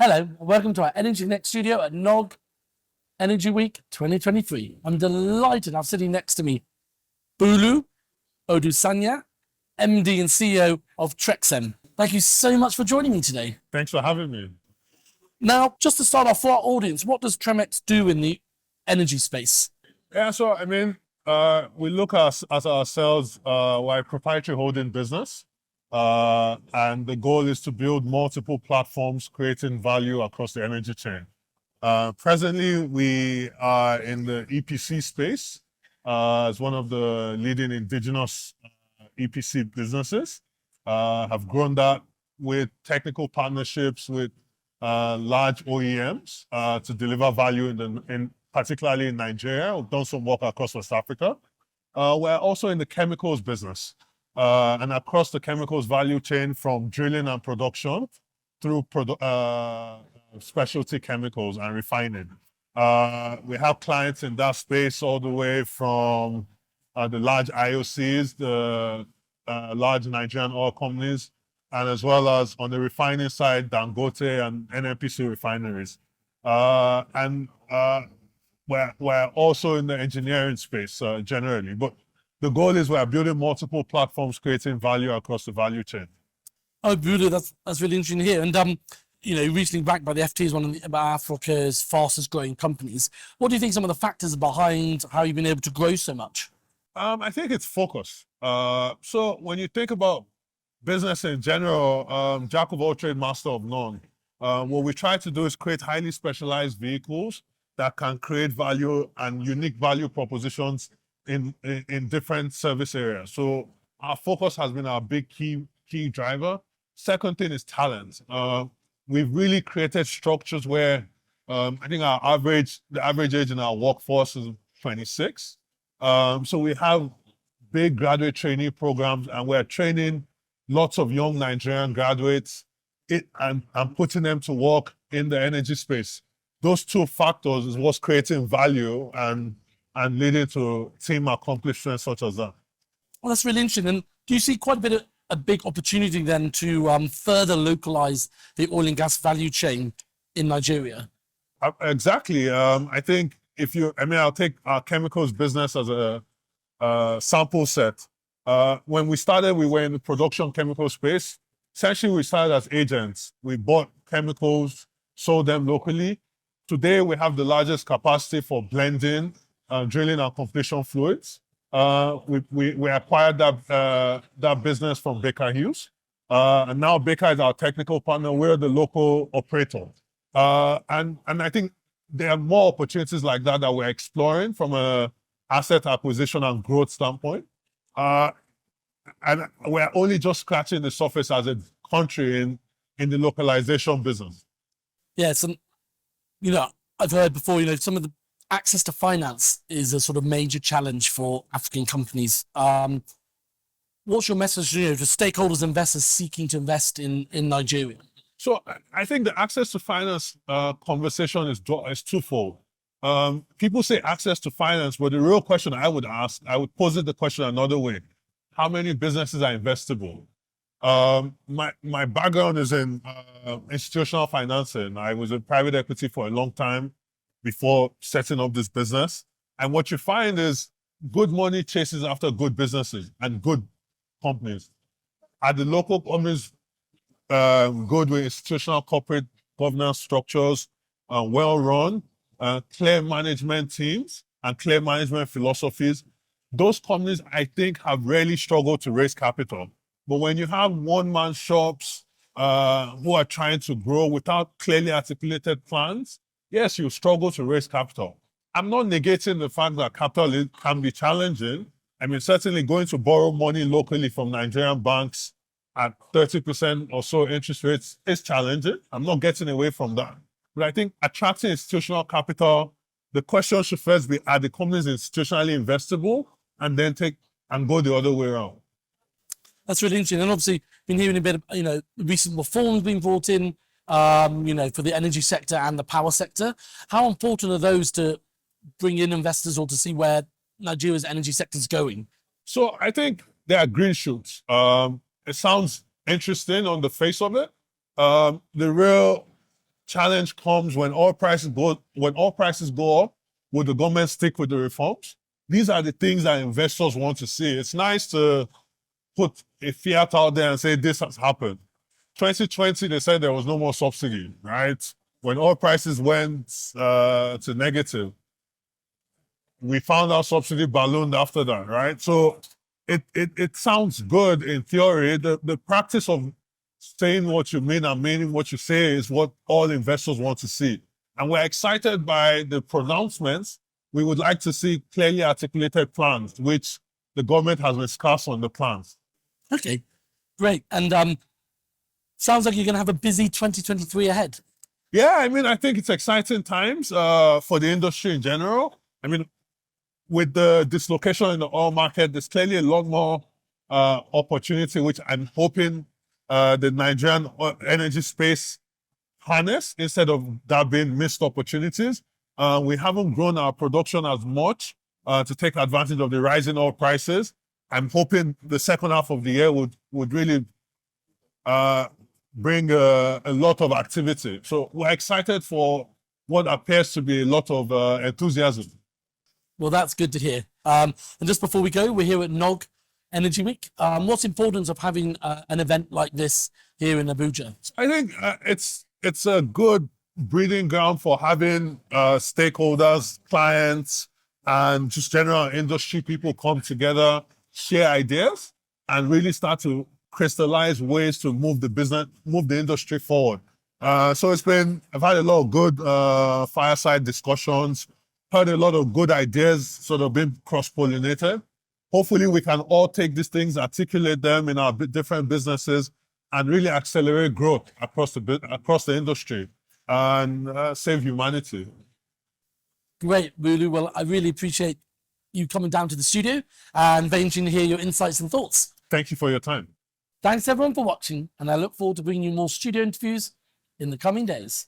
Hello, and welcome to our Energy Next studio at NOG Energy Week 2023. I'm delighted. I'm sitting next to me, Bolu Odusanya, MD and CEO of TREXm. Thank you so much for joining me today. Thanks for having me. Now, just to start off for our audience, what does TREXm do in the energy space? Yeah, so we look at ourselves, we're a proprietary holding business, and the goal is to build multiple platforms, creating value across the energy chain. Presently, we are in the EPC space as one of the leading indigenous EPC businesses. Have grown that with technical partnerships with large OEMs to deliver value particularly in Nigeria. We've done some work across West Africa. We're also in the chemicals business and across the chemicals value chain, from drilling and production through specialty chemicals and refining. We have clients in that space all the way from the large IOCs, the large Nigerian oil companies, and as well as on the refining side, Dangote and NNPC refineries. We're also in the engineering space generally, but the goal is we're building multiple platforms, creating value across the value chain. Oh, Bolu, that's really interesting to hear. And recently backed by the FT as one of Africa's fastest growing companies. What do you think some of the factors behind how you've been able to grow so much? I think it's focus. So when you think about business in general, jack of all trade, master of none. What we try to do is create highly specialized vehicles that can create value and unique value propositions in different service areas. So our focus has been our big key driver. Second thing is talent. We've really created structures where I think the average age in our workforce is 26. So we have big graduate training programs, and we're training lots of young Nigerian graduates and putting them to work in the energy space. Those two factors is what's creating value and leading to team accomplishments such as that. Well, that's really interesting. And do you see quite a big opportunity then to further localize the oil and gas value chain in Nigeria? Exactly. I think I'll take our chemicals business as a sample set. When we started, we were in the production chemical space. Essentially, we started as agents. We bought chemicals, sold them locally. Today, we have the largest capacity for blending, drilling and completion fluids. We acquired that business from Baker Hughes. And now Baker is our technical partner. We're the local operator. And I think there are more opportunities like that we're exploring from an asset acquisition and growth standpoint. And we're only just scratching the surface as a country in the localization business. Yes, and I've heard before, some of the access to finance is a sort of major challenge for African companies. What's your message to stakeholders, investors seeking to invest in Nigeria? So I think the access to finance conversation is twofold. People say access to finance, but the real question I would pose the question another way. How many businesses are investable? My background is in institutional financing. I was in private equity for a long time before setting up this business. And what you find is good money chases after good businesses and good companies. Are the local companies good with institutional corporate governance structures, well run, clear management teams, and clear management philosophies? Those companies, I think, have really struggled to raise capital. But when you have one-man shops who are trying to grow without clearly articulated plans, yes, you struggle to raise capital. I'm not negating the fact that capital can be challenging. I mean, certainly going to borrow money locally from Nigerian banks at 30% or so interest rates is challenging. I'm not getting away from that. But I think attracting institutional capital, the question should first be, are the companies institutionally investable? And then go the other way around. That's really interesting. And obviously, been hearing a bit of, recent reforms being brought in, for the energy sector and the power sector. How important are those to bring in investors or to see where Nigeria's energy sector is going? So I think there are green shoots. It sounds interesting on the face of it. The real challenge comes when oil prices go up, will the government stick with the reforms? These are the things that investors want to see. It's nice to put a fiat out there and say this has happened. 2020, they said there was no more subsidy, right? When oil prices went to negative, we found our subsidy ballooned after that, right? So it sounds good in theory. The practice of saying what you mean and meaning what you say is what all investors want to see. And we're excited by the pronouncements. We would like to see clearly articulated plans, which the government has been scarce on the plans. Okay, great. And sounds like you're going to have a busy 2023 ahead. Yeah, I mean, I think it's exciting times for the industry in general. I mean, with the dislocation in the oil market, there's clearly a lot more opportunity, which I'm hoping the Nigerian energy space harness instead of that being missed opportunities. We haven't grown our production as much to take advantage of the rising oil prices. I'm hoping the second half of the year would really bring a lot of activity. So we're excited for what appears to be a lot of enthusiasm. Well, that's good to hear. And just before we go, we're here at NOG Energy Week. What's the importance of having an event like this here in Abuja? I think it's a good breeding ground for having stakeholders, clients, and just general industry people come together, share ideas, and really start to crystallize ways to move the industry forward. So I've had a lot of good fireside discussions, heard a lot of good ideas sort of being cross-pollinated. Hopefully we can all take these things, articulate them in our different businesses, and really accelerate growth across the industry and save humanity. Great, Bolu. Well, I really appreciate you coming down to the studio and very interesting to hear your insights and thoughts. Thank you for your time. Thanks everyone for watching, and I look forward to bringing you more studio interviews in the coming days.